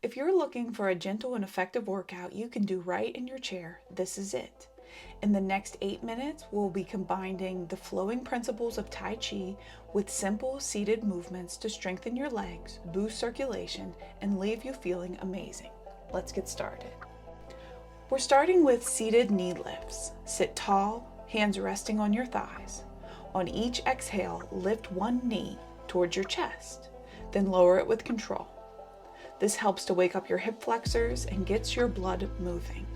If you're looking for a gentle and effective workout you can do right in your chair, this is it. In the next 8 minutes, we'll be combining the flowing principles of Tai Chi with simple seated movements to strengthen your legs, boost circulation, and leave you feeling amazing. Let's get started. We're starting with seated knee lifts. Sit tall, hands resting on your thighs. On each exhale, lift one knee towards your chest, then lower it with control. This helps to wake up your hip flexors and gets your blood moving.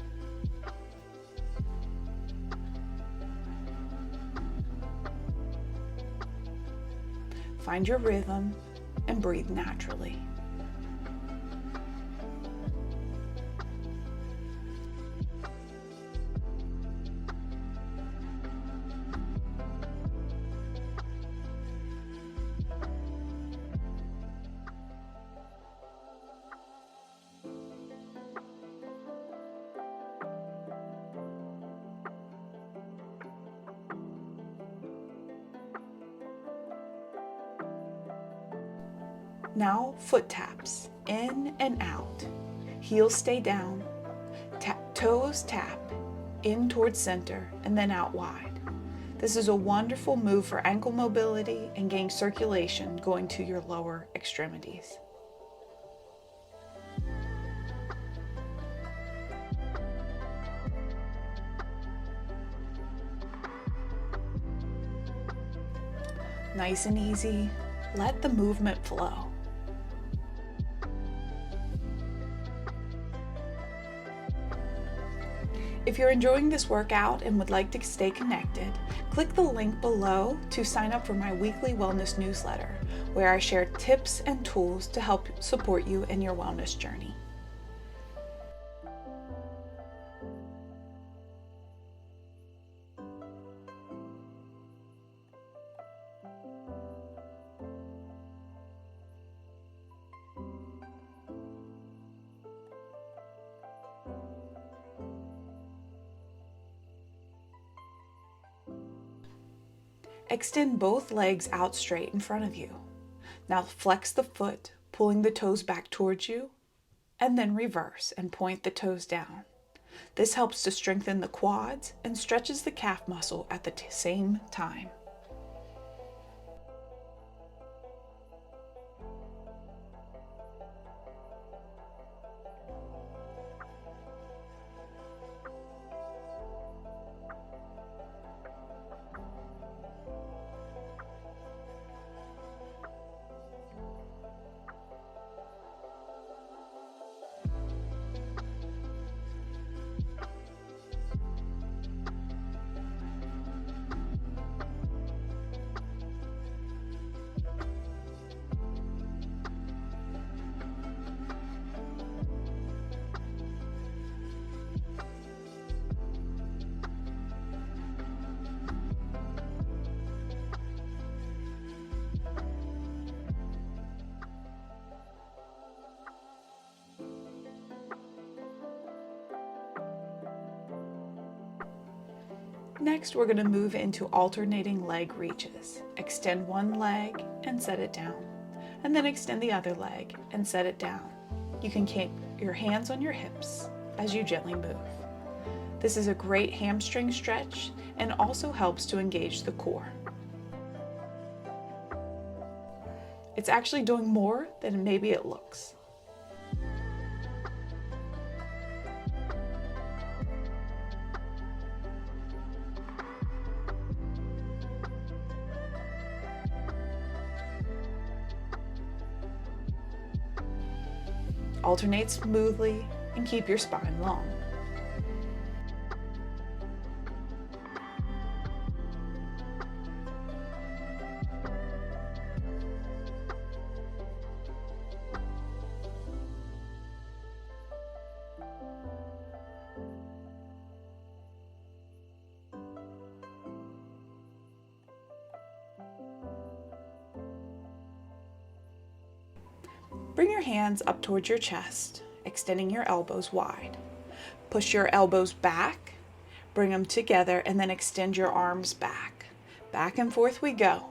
Find your rhythm and breathe naturally. Now foot taps, in and out. Heels stay down, toes tap in towards center and then out wide. This is a wonderful move for ankle mobility and getting circulation going to your lower extremities. Nice and easy, let the movement flow. If you're enjoying this workout and would like to stay connected, click the link below to sign up for my weekly wellness newsletter, where I share tips and tools to help support you in your wellness journey. Extend both legs out straight in front of you. Now flex the foot, pulling the toes back towards you, and then reverse and point the toes down. This helps to strengthen the quads and stretches the calf muscle at the same time. Next, we're going to move into alternating leg reaches. Extend one leg and set it down, and then extend the other leg and set it down. You can keep your hands on your hips as you gently move. This is a great hamstring stretch and also helps to engage the core. It's actually doing more than maybe it looks. Alternate smoothly and keep your spine long. Bring your hands up towards your chest, extending your elbows wide. Push your elbows back, bring them together, and then extend your arms back. Back and forth we go.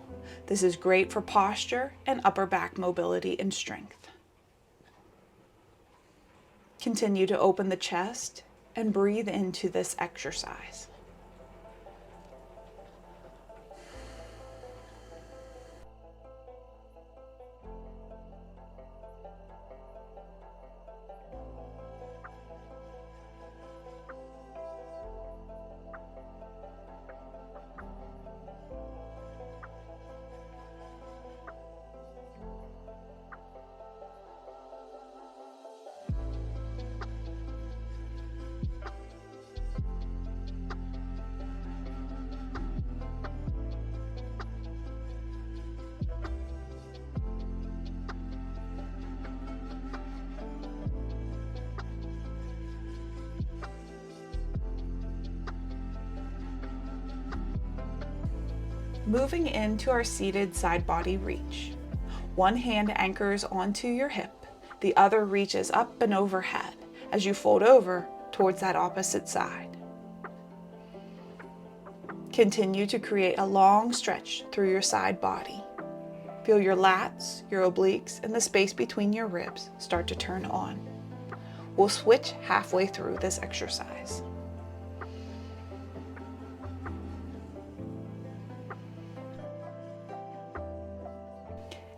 This is great for posture and upper back mobility and strength. Continue to open the chest and breathe into this exercise. Moving into our seated side body reach. One hand anchors onto your hip, the other reaches up and overhead as you fold over towards that opposite side. Continue to create a long stretch through your side body. Feel your lats, your obliques, and the space between your ribs start to turn on. We'll switch halfway through this exercise.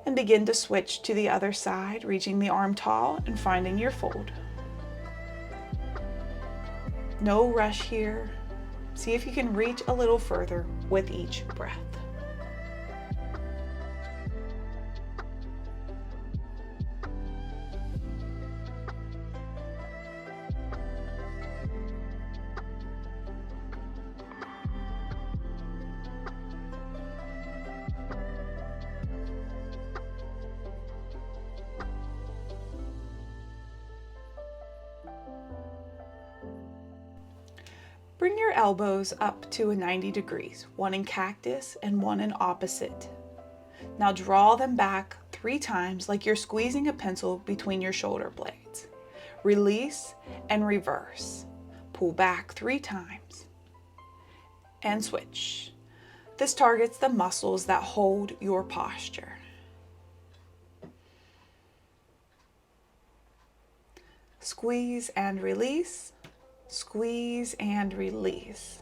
And begin to switch to the other side, reaching the arm tall and finding your fold. No rush here. See if you can reach a little further with each breath. Bring your elbows up to a 90 degrees, one in cactus and one in opposite. Now draw them back 3 times like you're squeezing a pencil between your shoulder blades. Release and reverse. Pull back 3 times and switch. This targets the muscles that hold your posture. Squeeze and release. Squeeze and release.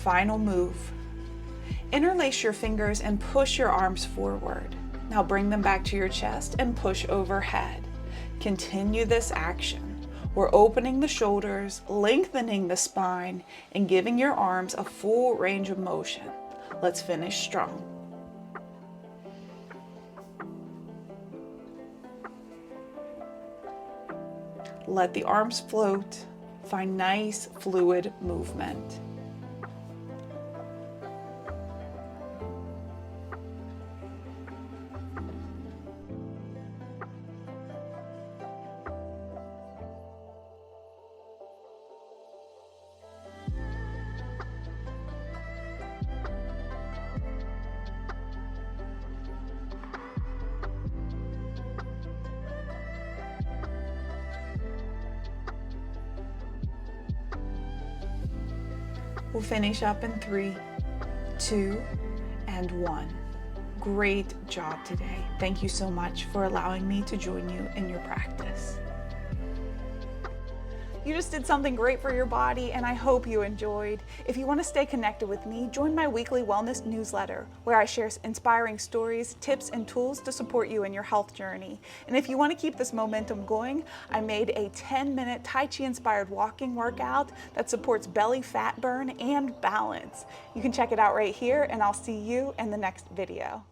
Final move. Interlace your fingers and push your arms forward. Now bring them back to your chest and push overhead. Continue this action. We're opening the shoulders, lengthening the spine, and giving your arms a full range of motion. Let's finish strong. Let the arms float. Find nice, fluid movement. We'll finish up in 3, 2, and 1. Great job today. Thank you so much for allowing me to join you in your practice. You just did something great for your body, and I hope you enjoyed. If you want to stay connected with me, join my weekly wellness newsletter, where I share inspiring stories, tips, and tools to support you in your health journey. And if you want to keep this momentum going, I made a 10-minute Tai Chi inspired walking workout that supports belly fat burn and balance. You can check it out right here, and I'll see you in the next video.